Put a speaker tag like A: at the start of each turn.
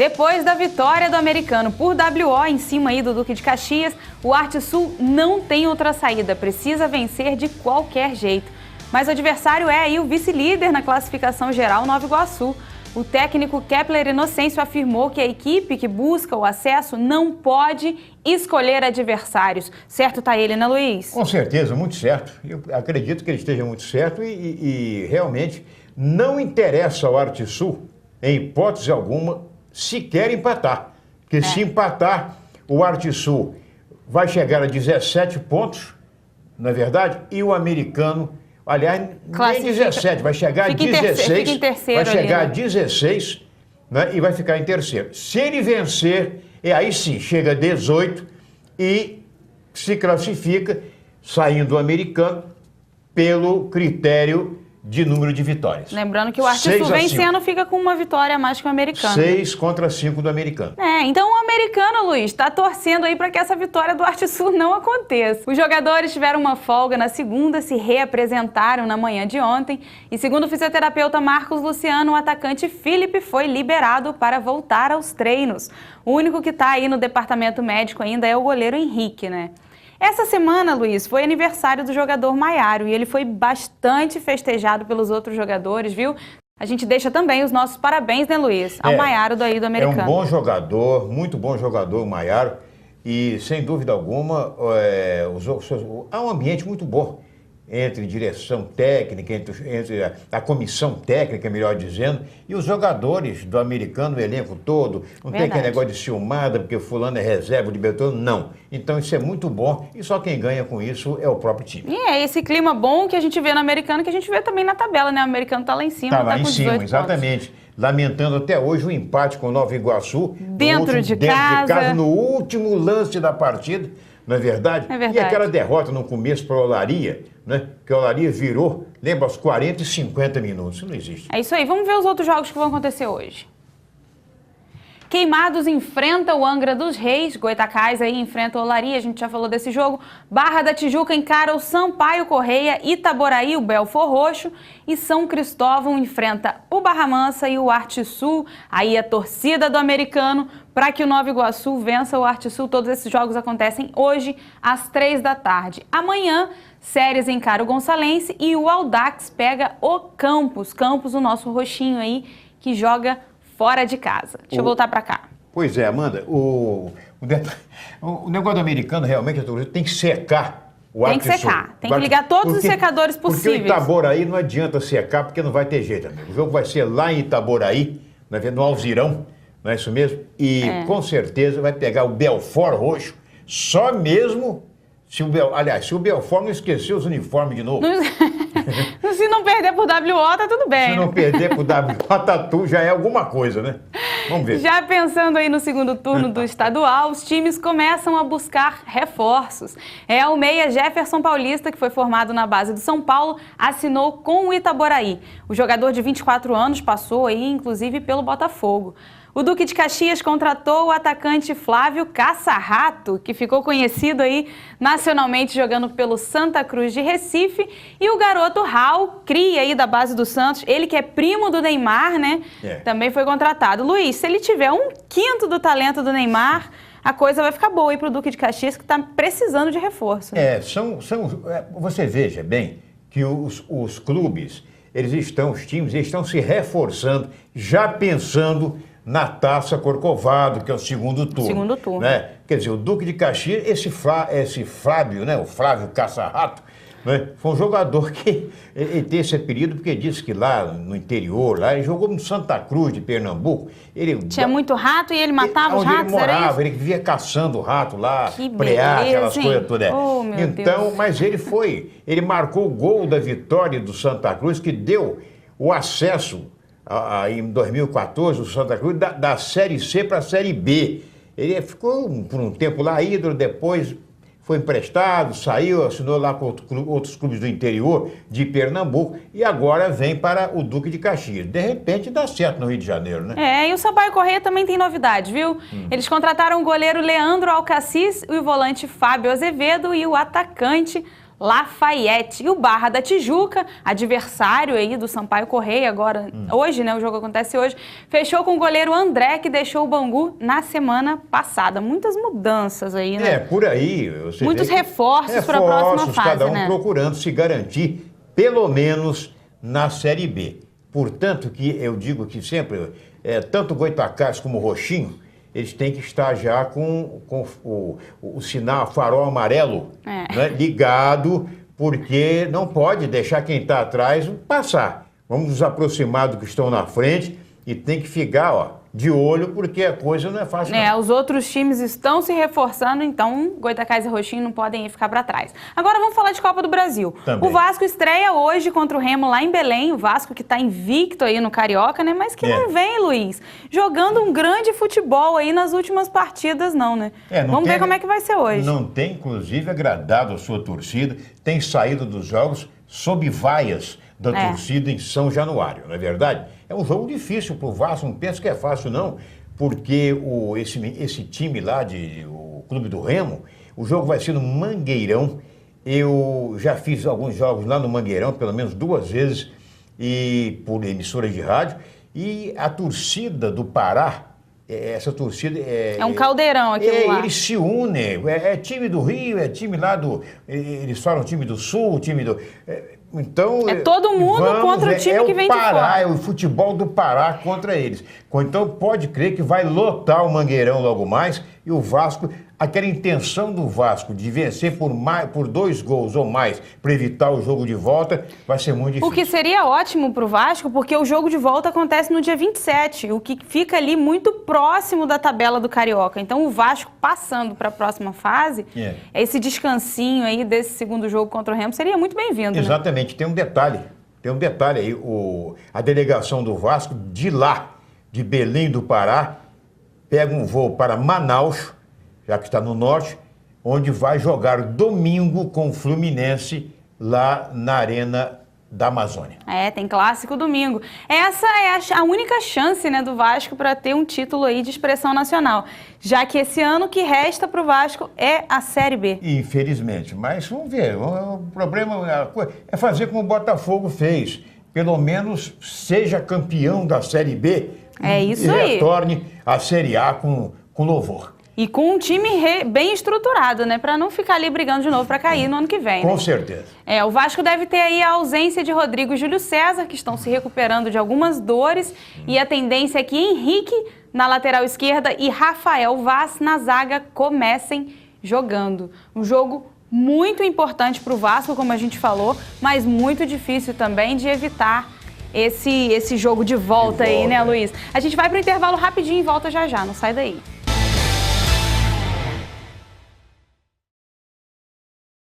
A: Depois da vitória do americano por WO em cima aí do Duque de Caxias, o Arte Sul não tem outra saída, precisa vencer de qualquer jeito. Mas o adversário é aí o vice-líder na classificação geral, Nova Iguaçu. O técnico Kepler Inocêncio afirmou que a equipe que busca o acesso não pode escolher adversários. Certo tá ele, né, Luiz?
B: Com certeza, muito certo. Eu acredito que ele esteja muito certo e realmente não interessa ao Arte Sul, em hipótese alguma, sequer empatar. Porque se empatar, o Arte Sul vai chegar a 17 pontos, não é verdade? E o americano, aliás, nem 17, vai chegar a 16, vai chegar a 16, né, e vai ficar em terceiro. Se ele vencer, aí sim, chega a 18 e se classifica, saindo o americano, pelo critério de número de vitórias.
A: Lembrando que o Arte Sul vencendo fica com uma vitória a mais que o americano.
B: 6 contra 5 do americano.
A: Então o americano, Luiz, está torcendo aí para que essa vitória do Arte Sul não aconteça. Os jogadores tiveram uma folga na segunda, se reapresentaram na manhã de ontem e, segundo o fisioterapeuta Marcos Luciano, o atacante Felipe foi liberado para voltar aos treinos. O único que está aí no departamento médico ainda é o goleiro Henrique, né? Essa semana, Luiz, foi aniversário do jogador Maiaro e ele foi bastante festejado pelos outros jogadores, viu? A gente deixa também os nossos parabéns, né, Luiz? Ao Maiaro do americano.
B: É um bom jogador, muito bom jogador o Maiaro e, sem dúvida alguma, há um ambiente muito bom entre direção técnica, entre a comissão técnica, melhor dizendo, e os jogadores do americano, o elenco todo. Não tem aquele negócio de ciumada, porque fulano é reserva de Beltrano, não. Então isso é muito bom e só quem ganha com isso é o próprio time.
A: E é esse clima bom que a gente vê no americano, que a gente vê também na tabela, né? O americano tá lá em cima,
B: tá lá em cima, exatamente. Lamentando até hoje o empate com o Nova Iguaçu.
A: Dentro de casa,
B: no último lance da partida, não é verdade?
A: É verdade.
B: E aquela derrota no começo para o Olaria, né? Que o Olaria virou, lembra, aos 40 e 50 minutos. Isso não existe.
A: É isso aí. Vamos ver os outros jogos que vão acontecer hoje. Queimados enfrenta o Angra dos Reis, Goitacás aí enfrenta o Olaria, a gente já falou desse jogo. Barra da Tijuca encara o Sampaio Correia, Itaboraí, o Belfor Roxo e São Cristóvão enfrenta o Barra Mansa e o Arte Sul. Aí a torcida do americano para que o Nova Iguaçu vença o Arte Sul. Todos esses jogos acontecem hoje às 3 da tarde. Amanhã, Séries encara o Gonçalense e o Audax pega o Campos. Campos, o nosso roxinho aí, que joga fora de casa. Deixa eu voltar para cá.
B: Pois é, Amanda, o negócio do americano realmente tem que secar o Arte Sul.
A: Tem que secar, tem que ligar todos os secadores possíveis.
B: Porque o Itaboraí não adianta secar, porque não vai ter jeito, amigo. O jogo vai ser lá em Itaboraí, no Alzirão, não é isso mesmo? E com certeza vai pegar o Belfor Roxo, só mesmo se o Belfor não esqueceu os uniformes de novo.
A: Se não perder por WO, tá tudo bem.
B: Se não perder por WO, tatu já é alguma coisa, né? Vamos ver.
A: Já pensando aí no segundo turno do estadual, os times começam a buscar reforços. O meia Jefferson Paulista, que foi formado na base do São Paulo, assinou com o Itaboraí. O jogador de 24 anos passou aí, inclusive, pelo Botafogo. O Duque de Caxias contratou o atacante Flávio Caça-Rato, que ficou conhecido aí nacionalmente jogando pelo Santa Cruz de Recife. E o garoto Raul, cria aí da base do Santos, ele que é primo do Neymar, né? Também foi contratado. Luiz, se ele tiver 1/5 do talento do Neymar, a coisa vai ficar boa aí pro Duque de Caxias, que está precisando de reforço.
B: Você veja bem que os clubes, os times estão se reforçando, já pensando na Taça Corcovado, que é o segundo turno. Né? Quer dizer, o Duque de Caxias, esse Flávio, né? O Flávio Caça-Rato, né? Foi um jogador que ele tem esse apelido porque disse que lá no interior, lá ele jogou no Santa Cruz de Pernambuco.
A: Tinha muito rato e ele matava os ratos,
B: ele morava, ele vivia caçando rato lá, preá, aquelas coisas todas.
A: Oh, meu Deus.
B: Mas ele marcou o gol da vitória do Santa Cruz, que deu o acesso em 2014, o Santa Cruz, da Série C para a Série B. Ele ficou por um tempo lá, ídolo, depois foi emprestado, saiu, assinou lá com outros clubes do interior de Pernambuco e agora vem para o Duque de Caxias. De repente dá certo no Rio de Janeiro, né?
A: E o Sampaio Correia também tem novidade, viu? Eles contrataram o goleiro Leandro Alcacis, o volante Fábio Azevedo e o atacante Lafayette. E o Barra da Tijuca, adversário aí do Sampaio Corrêa, agora, hoje, né, o jogo acontece hoje, fechou com o goleiro André, que deixou o Bangu na semana passada. Muitas mudanças aí, né?
B: Por aí.
A: Muitos reforços para a próxima fase,
B: cada um
A: né?
B: procurando se garantir, pelo menos, na Série B. Portanto, que eu digo que sempre, tanto o Goitacás como o Roxinho, eles têm que estar já com o sinal, farol amarelo, né, ligado, porque não pode deixar quem está atrás passar. Vamos nos aproximar do que estão na frente e tem que ficar, de olho, porque a coisa não é fácil.
A: Os outros times estão se reforçando, então Goitacás e Roxinho não podem ficar para trás. Agora vamos falar de Copa do Brasil.
B: Também.
A: O Vasco estreia hoje contra o Remo lá em Belém. O Vasco que está invicto aí no Carioca, né? Mas que não vem, Luiz, jogando um grande futebol aí nas últimas partidas, não, né? Vamos ver como é que vai ser hoje.
B: Não tem, inclusive, agradado a sua torcida. Tem saído dos jogos sob vaias da torcida em São Januário, não é verdade? É um jogo difícil para o Vasco, não penso que é fácil não, porque esse time lá, o Clube do Remo, o jogo vai ser no Mangueirão. Eu já fiz alguns jogos lá no Mangueirão, pelo menos 2 vezes, e por emissora de rádio, e a torcida do Pará, essa torcida
A: é um caldeirão aquilo lá.
B: Eles se unem, é time do Rio, é time lá eles falam time do Sul, time do... Então,
A: todo mundo contra o time que vem de fora.
B: É o futebol do Pará contra eles. Então pode crer que vai lotar o Mangueirão logo mais e o Vasco, aquela intenção do Vasco de vencer por 2 gols ou mais para evitar o jogo de volta, vai ser muito difícil.
A: O que seria ótimo para o Vasco, porque o jogo de volta acontece no dia 27, o que fica ali muito próximo da tabela do Carioca. Então o Vasco passando para a próxima fase, esse descansinho aí desse segundo jogo contra o Remo seria muito bem-vindo.
B: Exatamente. Tem um detalhe aí, a delegação do Vasco, de lá, de Belém do Pará, pega um voo para Manaus, já que está no norte, onde vai jogar domingo com o Fluminense lá na Arena da Amazônia.
A: Tem clássico domingo. Essa é a única chance, né, do Vasco para ter um título aí de expressão nacional, já que esse ano que resta para o Vasco é a Série B.
B: Infelizmente, mas vamos ver, o problema é fazer como o Botafogo fez, pelo menos seja campeão da Série B
A: isso
B: e
A: aí.
B: retorne à Série A com louvor.
A: E com um time bem estruturado, né? Para não ficar ali brigando de novo para cair no ano que vem.
B: Com certeza.
A: O Vasco deve ter aí a ausência de Rodrigo e Júlio César, que estão se recuperando de algumas dores. E a tendência é que Henrique na lateral esquerda e Rafael Vaz na zaga comecem jogando. Um jogo muito importante para o Vasco, como a gente falou, mas muito difícil também de evitar esse jogo de volta aí, né, Luiz? A gente vai para o intervalo rapidinho e volta já já, não sai daí.